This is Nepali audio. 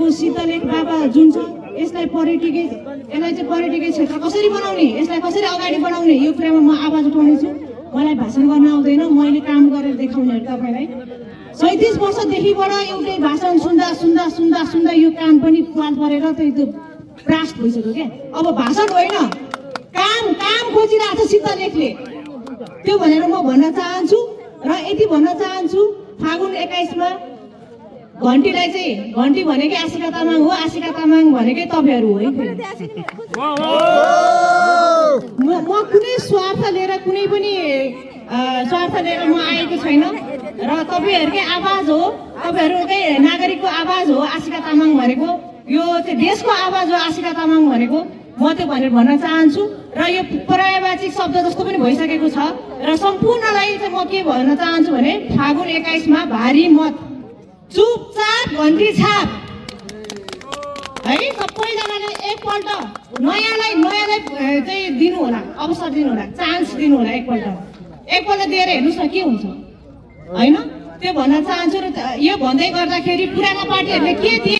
यो शीतलेख बाबा जुन छ यसलाई पर्यटकीय क्षेत्र कसरी बनाउने, यसलाई कसरी अगाडि बढाउने, यो कुरामा म आवाज उठाउने छु। मलाई भाषण गर्न आउँदैन, मैले काम गरेर देखाउने तपाईँलाई। 37 वर्षदेखिबाट एउटै भाषण सुन्दा सुन्दा सुन्दा सुन्दा यो कान पनि पाल परेर त्यो ब्रास्ट भइसक्यो क्या। अब भाषण होइन, काम खोजिरहेको छ शीतलेखले। त्यो भनेर म भन्न चाहन्छु र यति भन्न चाहन्छु, फागुन 21 मा घन्टीलाई चाहिँ घन्टी भनेकै आशिका तामाङ हो, आशिका तामाङ भनेकै तपाईँहरू हो है। म कुनै स्वार्थ लिएर कुनै पनि स्वार्थ लिएर म आएको छैन र तपाईँहरूकै आवाज हो, तपाईँहरूकै नागरिकको आवाज हो आशिका तामाङ भनेको, यो चाहिँ देशको आवाज हो आशिका तामाङ भनेको। म त्यो भनेर भन्न चाहन्छु र यो पर्यायवाची शब्द जस्तो पनि भइसकेको छ र सम्पूर्णलाई चाहिँ म के भन्न चाहन्छु भने फागुन 21 मा भारी मत, चुपचाप घन्टी छाप है। सबैजनाले एकपल्ट नयाँलाई चाहिँ दिनु होला, अवसर दिनु होला, चान्स दिनु होला। एकपल्ट दिएर हेर्नुहोस् न के हुन्छ होइन। त्यो भन्न चाहन्छु र यो भन्दै गर्दाखेरि पुरानो पार्टीहरूले के दिए